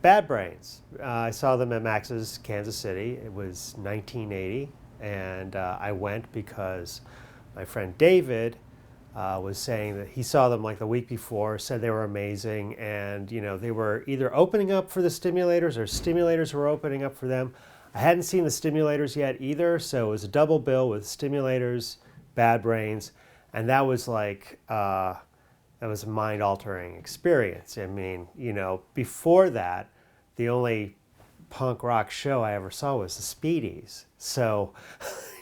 Bad Brains. I saw them at Max's Kansas City. It was 1980, and I went because my friend David was saying that he saw them like the week before, said they were amazing, and they were either opening up for the Stimulators or Stimulators were opening up for them. I hadn't seen the Stimulators yet either, so it was a double bill with Stimulators, Bad Brains, and that was like that was a mind-altering experience. I mean, before that, the only punk rock show I ever saw was the Speedies. So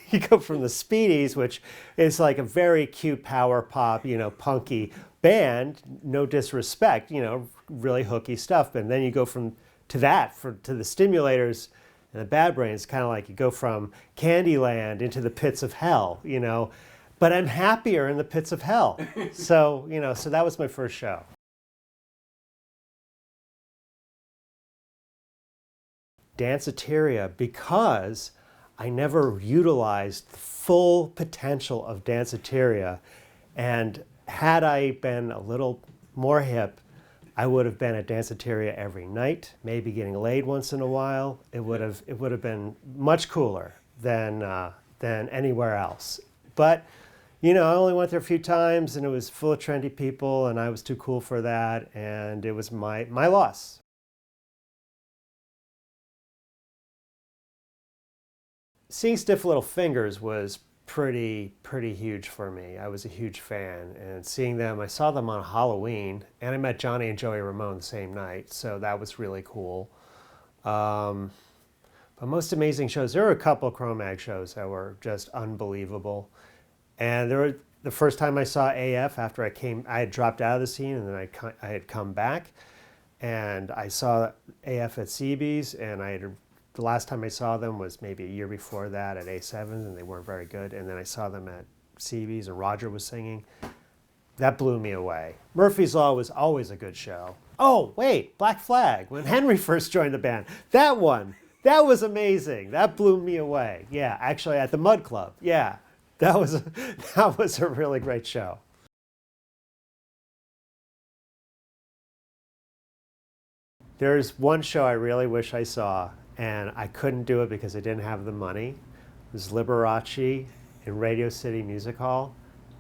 you go from the Speedies, which is like a very cute power pop, punky band, no disrespect, really hooky stuff. And then you go to the Stimulators and the Bad Brains, kind of like you go from Candyland into the pits of hell, But I'm happier in the pits of hell. So, so that was my first show. Danceteria, because I never utilized the full potential of Danceteria. And had I been a little more hip, I would have been at Danceteria every night, maybe getting laid once in a while. It would have been much cooler than anywhere else. But I only went there a few times, and it was full of trendy people, and I was too cool for that, and it was my loss. Seeing Stiff Little Fingers was pretty huge for me. I was a huge fan, and seeing them, I saw them on Halloween, and I met Johnny and Joey Ramone the same night, so that was really cool. But most amazing shows, there were a couple of Cro-Mag shows that were just unbelievable. And the first time I saw AF after I had dropped out of the scene, and then I had come back, and I saw AF at CB's, and the last time I saw them was maybe a year before that at A7's, and they weren't very good. And then I saw them at CB's, and Roger was singing. That blew me away. Murphy's Law was always a good show. Oh, wait, Black Flag, when Henry first joined the band. That one, that was amazing. That blew me away. Yeah, actually at the Mud Club. Yeah, that was a really great show. There's one show I really wish I saw, and I couldn't do it because I didn't have the money. It was Liberace in Radio City Music Hall.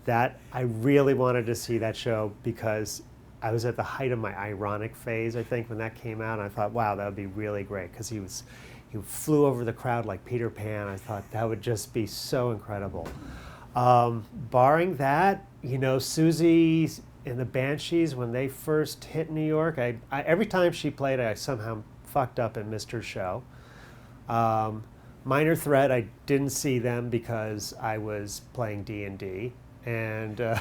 That I really wanted to see that show because I was at the height of my ironic phase, I think, when that came out, and I thought, wow, that would be really great, because he flew over the crowd like Peter Pan. I thought that would just be so incredible. Barring that, Susie in the Banshees, when they first hit New York, every time she played, I somehow fucked up and missed her show. Minor Threat, I didn't see them because I was playing D&D, and I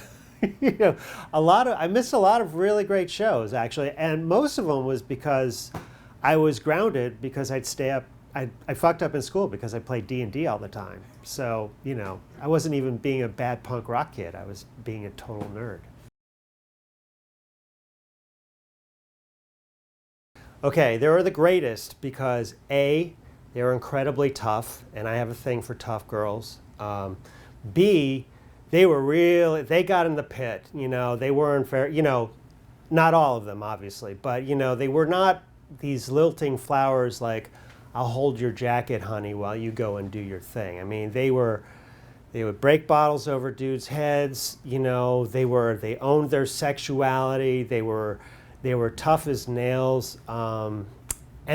missed a lot of really great shows, actually, and most of them was because I was grounded because I'd stay up. I fucked up in school because I played D&D all the time. So, I wasn't even being a bad punk rock kid. I was being a total nerd. Okay, they were the greatest because A, they were incredibly tough, and I have a thing for tough girls. B, they got in the pit, they weren't fair, not all of them, obviously, but, they were not these lilting flowers like, I'll hold your jacket, honey, while you go and do your thing. I mean, they would break bottles over dudes' heads, they owned their sexuality, they were tough as nails, and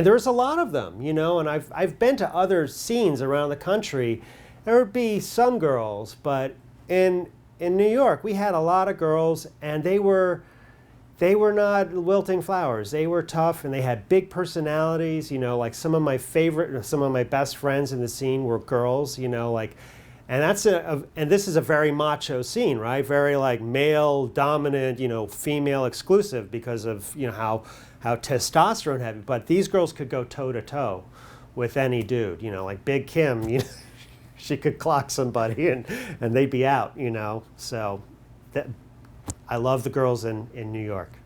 there was a lot of them, and I've been to other scenes around the country. There would be some girls, but in New York, we had a lot of girls, and they were not wilting flowers. They were tough, and they had big personalities. Like some of my best friends in the scene were girls. And and this is a very macho scene, right? Very like male dominant, female exclusive because of how testosterone heavy. But these girls could go toe to toe with any dude. Like Big Kim, she could clock somebody and they'd be out. So I love the girls in New York.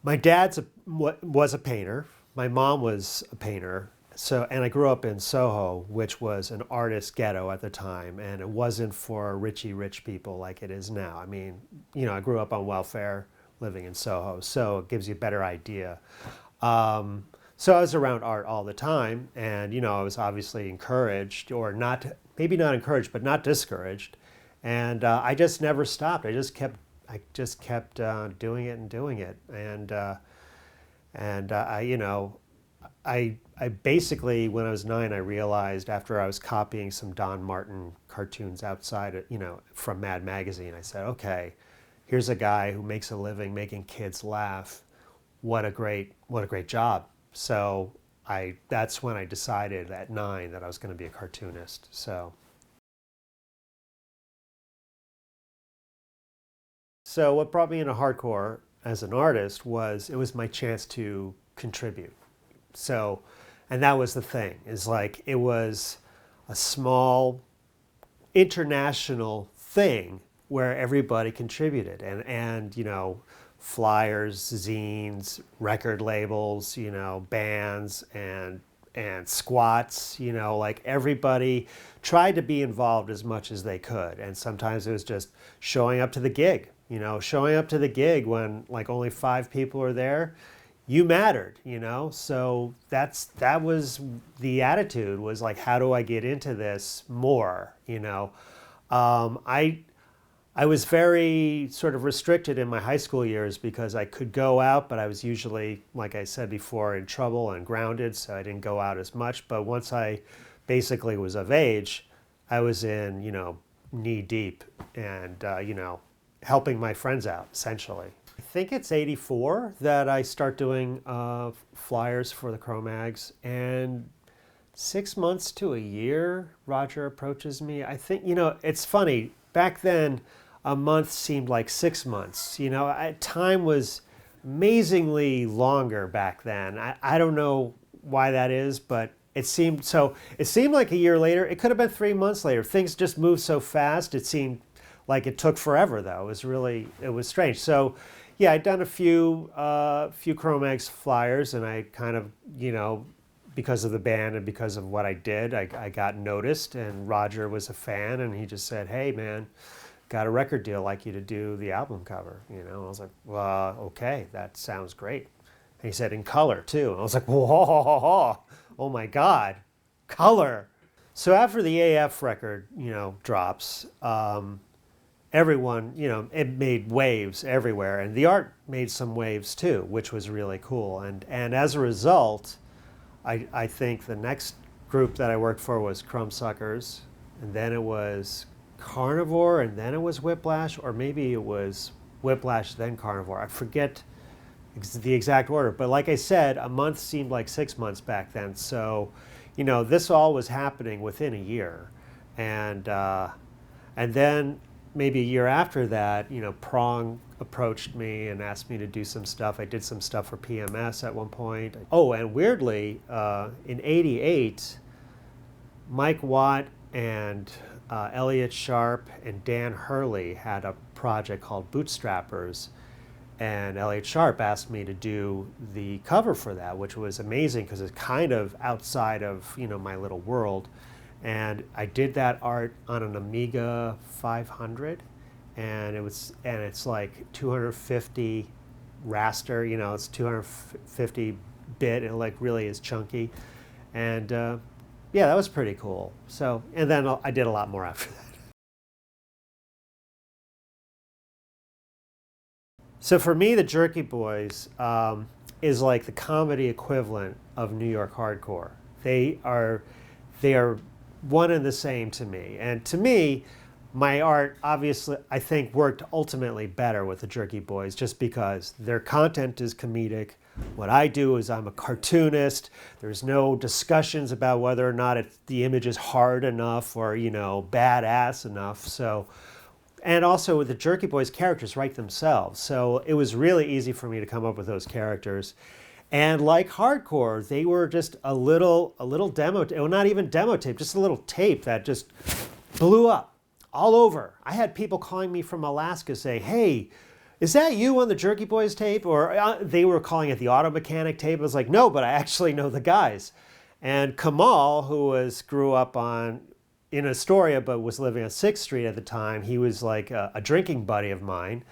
My dad was a painter. My mom was a painter. And I grew up in Soho, which was an artist ghetto at the time, and it wasn't for rich people like it is now. I mean, I grew up on welfare living in Soho, so it gives you a better idea. So I was around art all the time, and I was obviously encouraged, or not, maybe not encouraged, but not discouraged, and I just never stopped. I just kept doing it and doing it, and I basically, when I was 9, I realized after I was copying some Don Martin cartoons outside, from Mad Magazine, I said, okay, here's a guy who makes a living making kids laugh. What a great job. So that's when I decided at 9 that I was going to be a cartoonist. So what brought me into hardcore as an artist was it was my chance to contribute. So, and that was the thing, is like it was a small international thing where everybody contributed, and flyers, zines, record labels, bands, and squats, like everybody tried to be involved as much as they could. And sometimes it was just showing up to the gig, showing up to the gig when like only 5 people are there. You mattered, so that was the attitude, was like, how do I get into this more? I was very sort of restricted in my high school years because I could go out, but I was usually, like I said before, in trouble and grounded, so I didn't go out as much. But once I basically was of age, I was in, knee deep and, helping my friends out, essentially. I think it's 84 that I start doing flyers for the Cro-Mags, and 6 months to a year, Roger approaches me. I think, it's funny, back then, a month seemed like 6 months. Time was amazingly longer back then. I don't know why that is, but it seemed like a year later. It could have been 3 months later. Things just moved so fast. It seemed like it took forever, though. It was strange. So, yeah, I'd done a few Cro-Mags flyers, and I kind of, because of the band and because of what I did, I got noticed, and Roger was a fan, and he just said, hey, man, got a record deal, like you to do the album cover. I was like, well, okay, that sounds great. And he said, in color, too. And I was like, whoa, oh my God, color. So after the AF record, drops, everyone, it made waves everywhere, and the art made some waves too, which was really cool. And as a result, I think the next group that I worked for was Crumbsuckers, and then it was Carnivore, and then it was Whiplash, or maybe it was Whiplash, then Carnivore. I forget the exact order, but like I said, a month seemed like 6 months back then. So, this all was happening within a year, and then maybe a year after that, Prong approached me and asked me to do some stuff. I did some stuff for PMS at one point. Oh, and weirdly, in '88, Mike Watt and Elliot Sharp and Dan Hurley had a project called Bootstrappers, and Elliot Sharp asked me to do the cover for that, which was amazing because it's kind of outside of my little world. And I did that art on an Amiga 500, and it's like 250 raster, it's 250 bit, and it like really is chunky, and yeah, that was pretty cool. So, and then I did a lot more after that. So for me, the Jerky Boys is like the comedy equivalent of New York hardcore. They are one and the same to me. And to me, my art obviously, I think, worked ultimately better with the Jerky Boys just because their content is comedic. What I do is I'm a cartoonist. There's no discussions about whether or not the image is hard enough or, badass enough. So, and also the Jerky Boys characters write themselves. So it was really easy for me to come up with those characters. And like hardcore, they were just a little demo, well, not even demo tape, just a little tape that just blew up all over. I had people calling me from Alaska saying, hey, is that you on the Jerky Boys tape? Or they were calling it the Auto Mechanic tape. I was like, no, but I actually know the guys. And Kamal, who grew up in Astoria but was living on 6th Street at the time, he was like a drinking buddy of mine.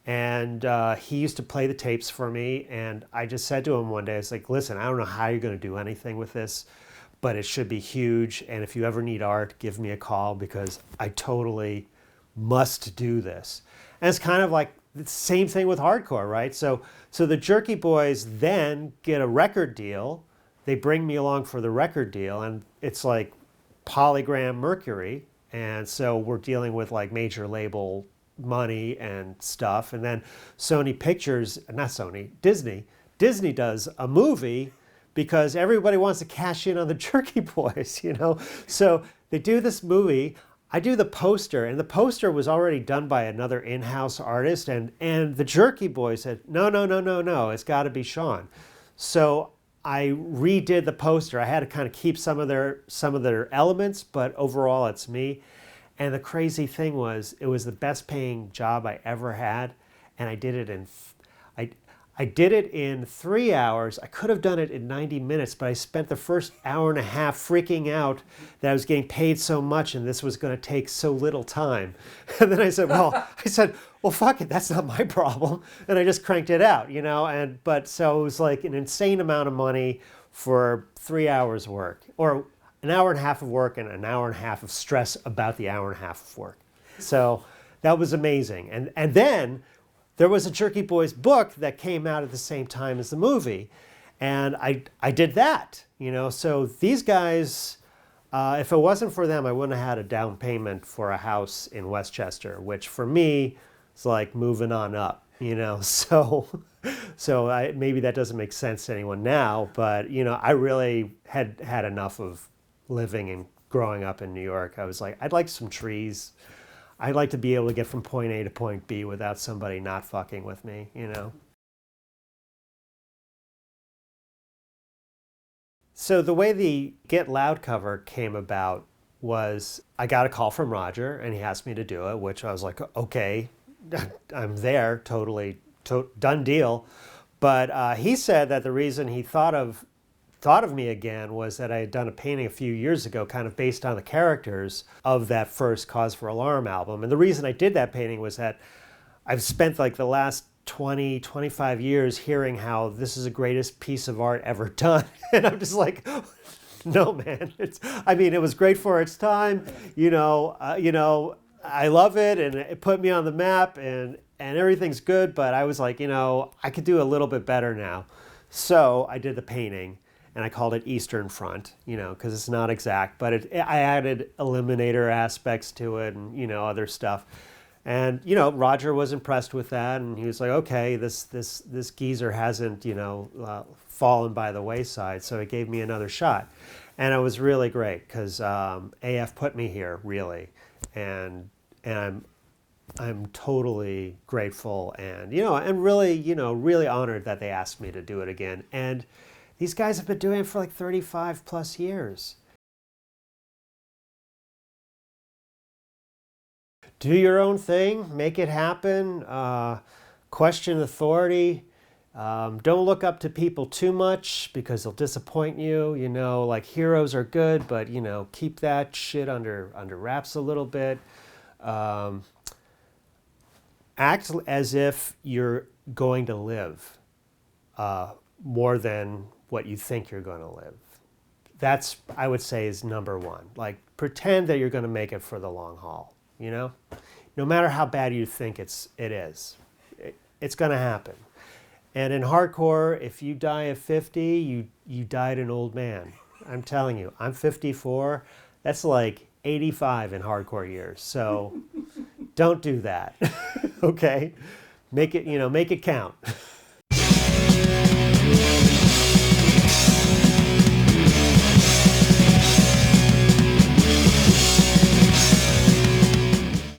And he used to play the tapes for me. And I just said to him one day, I was like, listen, I don't know how you're going to do anything with this, but it should be huge. And if you ever need art, give me a call because I totally must do this. And it's kind of like the same thing with hardcore, right? So the Jerky Boys then get a record deal. They bring me along for the record deal, and it's like Polygram Mercury. And so we're dealing with like major label money and stuff. And then Sony Pictures, not Sony, Disney does a movie because everybody wants to cash in on the Jerky Boys, you know? So they do this movie. I do the poster, and the poster was already done by another in-house artist, and the Jerky Boys said, no, it's got to be Sean. So I redid the poster. I had to kind of keep some of their elements, but overall it's me. And the crazy thing was, it was the best paying job I ever had, and I did it in 3 hours. I could have done it in 90 minutes, but I spent the first hour and a half freaking out that I was getting paid so much and this was going to take so little time. And then I said, well, fuck it, that's not my problem. And I just cranked it out, you know, but so it was like an insane amount of money for 3 hours work, or an hour and a half of work and an hour and a half of stress about the hour and a half of work. So that was amazing. And then there was a Jerky Boys book that came out at the same time as the movie. And I did that, you know. So these guys, if it wasn't for them, I wouldn't have had a down payment for a house in Westchester, which for me is like moving on up, you know. So maybe that doesn't make sense to anyone now, but, you know, I really had enough of living and growing up in New York. I was like, I'd like some trees. I'd like to be able to get from point A to point B without somebody not fucking with me, you know? So the way the Get Loud cover came about was I got a call from Roger and he asked me to do it, which I was like, okay, I'm there, totally, done deal. But he said that the reason he thought of me again was that I had done a painting a few years ago kind of based on the characters of that first Cause for Alarm album. And the reason I did that painting was that I've spent like the last 20, 25 years hearing how this is the greatest piece of art ever done. And I'm just like, no, man. It was great for its time. I love it and it put me on the map and everything's good. But I was like, I could do a little bit better now. So I did the painting. And I called it Eastern Front, because it's not exact, but I added eliminator aspects to it and, other stuff. And, Roger was impressed with that. And he was like, okay, this geezer hasn't, fallen by the wayside. So he gave me another shot. And it was really great because AF put me here, really. And I'm totally grateful and, and really, really honored that they asked me to do it again. And these guys have been doing it for like 35 plus years. Do your own thing, make it happen, question authority. Don't look up to people too much because they'll disappoint you. Like heroes are good, but keep that shit under wraps a little bit. Act as if you're going to live more than what you think you're going to live. That's, I would say, is number one. Like, pretend that you're going to make it for the long haul, No matter how bad you think it is. It's going to happen. And in hardcore, if you die at 50, you died an old man. I'm telling you, I'm 54. That's like 85 in hardcore years. So don't do that, okay? Make it count.